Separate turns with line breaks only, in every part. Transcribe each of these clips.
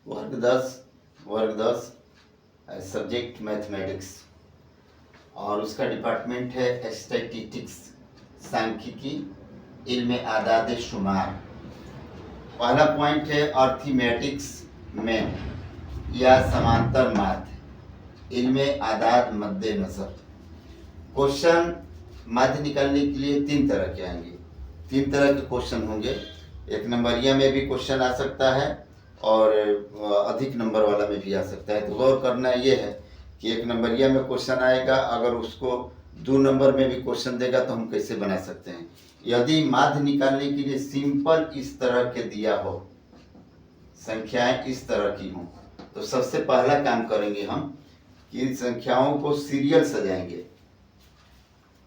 वर्ग 10 subject mathematics और उसका डिपार्टमेंट है स्टैटिस्टिक्स, सांख्यिकी, इल्म आदाद शुमार। पहला पॉइंट है अर्थमेटिक्स में या समांतर माध्य, इल्म आदाद मद्दे नजर। क्वेश्चन माध्य निकालने के लिए 3 तरह के आएंगे, 3 तरह के क्वेश्चन होंगे। 1 नंबरिया में भी क्वेश्चन आ सकता है और अधिक नंबर वाला में भी आ सकता है। तो गौर करना ये है कि 1 नंबरिया में क्वेश्चन आएगा, अगर उसको 2 नंबर में भी क्वेश्चन देगा तो हम कैसे बना सकते हैं। यदि माध्य निकालने के लिए सिंपल इस तरह के दिया हो, संख्याएं इस तरह की हों, तो सबसे पहला काम करेंगे हम कि संख्याओं को सीरियल सजाएंगे।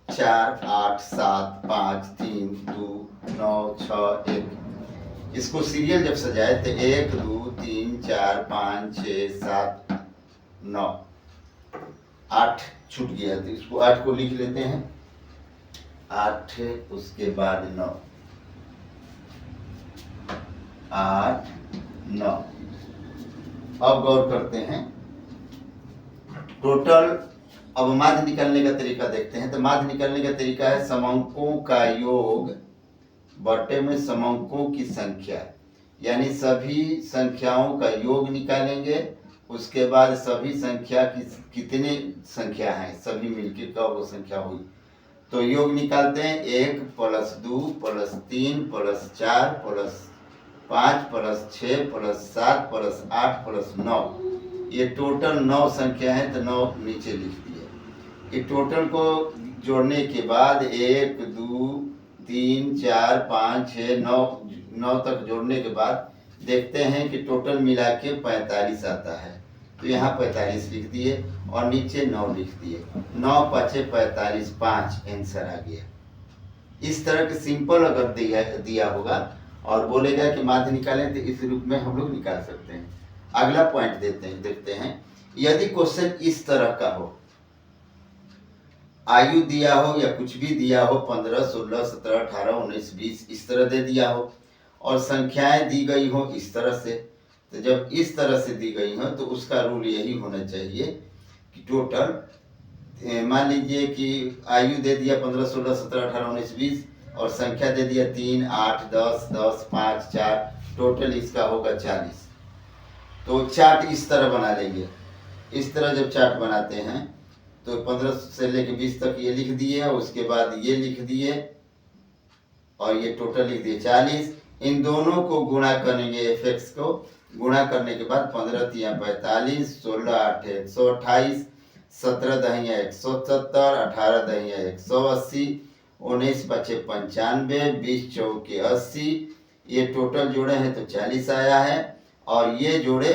4, 8, 7, 5, 3, 2, 9, 6, 1। इसको सीरियल जब सजाए तो 1, 2, 3, 4, 5, 6, 7, 9, 8 छूट गया, तो इसको 8 को लिख लेते हैं। 8 उसके बाद 9, 8, 9। अब गौर करते हैं टोटल। अब माध्य निकालने का तरीका देखते हैं। तो माध्य निकालने का तरीका है समंकों का योग बटे में समंकों की संख्या, यानी सभी संख्याओं का योग निकालेंगे। उसके बाद सभी संख्या की कितने संख्या हैं, सभी मिलकर का वो संख्या हुई, तो योग निकालते हैं। 1 + 2 + 3 + 4 + 5 + 6 + 7 + 8 + 9। ये टोटल 9 संख्या है, तो 9 नीचे लिख दिए। ये टोटल को जोड़ने के बाद 1, 2, 3, 4, 5, 6, 9 तक जोड़ने के बाद देखते हैं कि टोटल मिला के 45 आता है। तो यहाँ 45 लिख दिए और नीचे 9 लिख दिए। 9 × 5 = 45, 5 आंसर आ गया। इस तरह के सिंपल अगर दिया होगा और बोलेगा कि माध्य निकालें, तो इस रूप में हम लोग निकाल सकते हैं। अगला पॉइंट देखते हैं। यदि क्वेश्चन इस तरह का हो, आयु दिया हो या कुछ भी दिया हो, 15, 16, 17, 18, 19, 20 इस तरह दे दिया हो और संख्याएं दी गई हो इस तरह से, तो जब इस तरह से दी गई हो तो उसका रूल यही होना चाहिए कि टोटल मान लीजिए कि आयु दे दिया 15, 16, 17, 18, 19, 20 और संख्या दे दिया 3, 8, 10, 10, 5, 4, टोटल इसका होगा 40। तो चार्ट इस तरह बना लेंगे। इस तरह जब चार्ट बनाते हैं तो 15 से लेके 20 तक ये लिख दिए, उसके बाद ये लिख दिए और ये टोटल लिख दिए 40। इन दोनों को गुणा करेंगे, एफएक्स को गुणा करने के बाद 15 × 3 = 45, 16 × 8 = 128, 17 × 2 = 170, 18 × 2 = 180, 19 × 5 = 95, 20 × 4 = 80। ये टोटल जोड़े हैं तो 40 आया है और ये जोड़े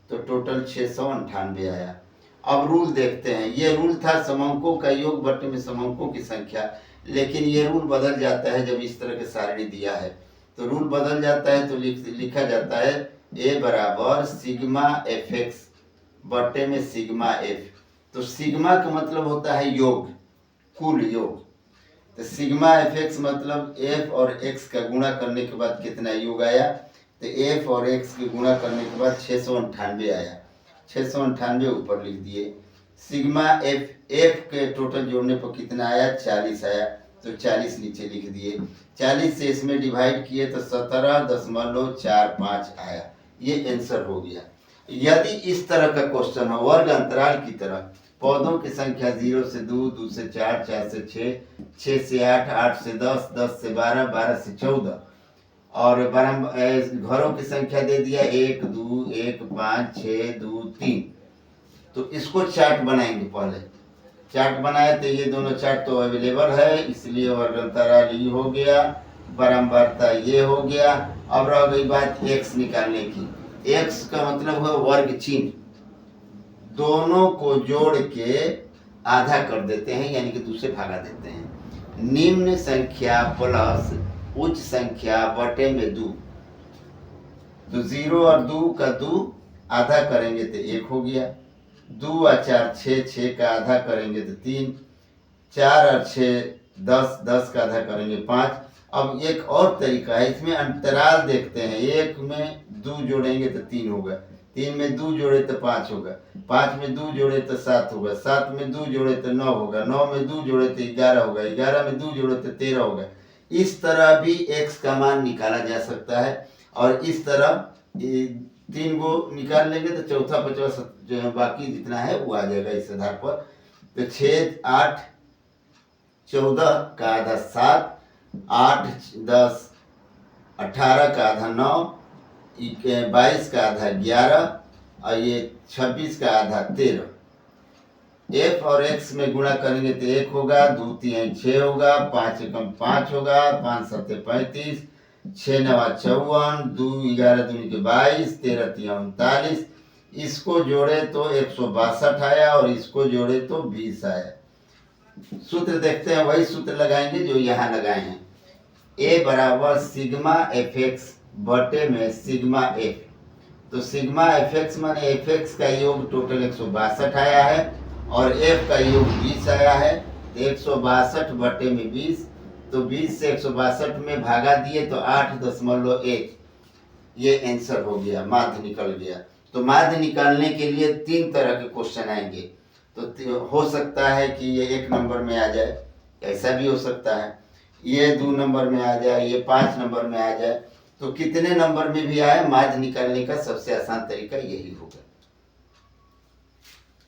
तो टोटल 698 आया। अब रूल देखते हैं। ये रूल था समंकों का योग बटे में समंकों की संख्या, लेकिन ये रूल बदल जाता है जब इस तरह के सारणी दिया है। तो रूल बदल जाता है तो लिखा जाता है A = सिग्मा fx बटे में सिग्मा f। तो सिग्मा का मतलब होता है योग, कुल योग। तो सिग्मा fx मतलब f और x का गुणा करने के बाद कितना योग आया, तो f और x के गुणा करने के बाद 698 आया। 698 ऊपर लिख दिए। सिग्मा f के टोटल जोड़ने पर कितना आया, 40 आया, तो 40 नीचे लिख दिए। 40 से इसमें डिवाइड किए तो 17.45 आया। ये आंसर हो गया। यदि इस तरह का क्वेश्चन हो वर्ग अंतराल की तरह, पौधों की संख्या 0 से 2, 2 से 4, 4 से 6, 6 से 8, 8 से 10, 10 से 12, 12 से 14 और घरों की संख्या दे दिया 1, 2, 1, 5, 6, 2, 3। तो इसको चार्ट बनाएंगे। पहले चार्ट बनाए तो ये दोनों चार्ट तो अवेलेबल है, इसलिए वर्ग अंतराल ये हो गया, बारंबारता ये हो गया। अब रह गई बात x निकालने की। x का मतलब है वर्ग चिन्ह, दोनों को जोड़ के आधा कर देते हैं, यानी कि 2 से भागा देते हैं। निम्न संख्या प्लस उच्च संख्या बटे में 2, तो 0 और 2 का 2 आधा करेंगे तो 1 हो गया। 2 और 4 6, 6 का आधा करेंगे तो 3, 4 और 6 10, 10 का आधा करेंगे 5। अब एक और तरीका है, इसमें अंतराल देखते हैं। 1 में 2 जोड़ेंगे तो 3 होगा, 3 में 2 जोड़े तो 5 होगा, 5 में 2 जोड़े तो 7 होगा, 7 में 2 जोड़े तो 9 होगा, 9 में 2 जोड़े तो 11 होगा, 11 में 2 जोड़े तो 13 होगा। इस तरह भी x का मान निकाला जा सकता है। और इस तरह 3 को निकाल लेंगे तो चौथा पचवा जो है बाकी जितना है वो आ जाएगा इस आधार पर। तो 6, 8, 14 का आधा 7, 8, 10, 18 का आधा 9, 22 का आधा 11 और ये 26 का आधा 13। f और x में गुणा करेंगे तो 1 होगा, 2 3 6 होगा, 5 एकम 5 होगा, 5 7 35, 6 9 54, 2 11 दूनी के 22, 13 3 39। इसको जोड़े तो 162 आया और इसको जोड़े तो 20 आया। सूत्र देखते हैं, वही सूत्र लगाएंगे जो यहाँ लगाए हैं। a बराबर सिग्मा एफ एक्स बटे में सिग्मा एफ। तो सिग्मा एफ एक्स माने एफ एक्स का योग टोटल 162 आया है और एफ का योग 20 आया है। तो 162 बटे में 20, तो 20 से 162 में भागा दिए तो 8.1 ये आंसर हो गया, माध्य निकल गया। तो माध्य निकालने के लिए 3 तरह के क्वेश्चन आएंगे। तो हो सकता है कि ये 1 नंबर में आ जाए, ऐसा भी हो सकता है, ये 2 नंबर में आ जाए, ये 5 नंबर में आ जाए। तो कितने नंबर में भी आए, माध्य निकालने का सबसे आसान तरीका यही होगा।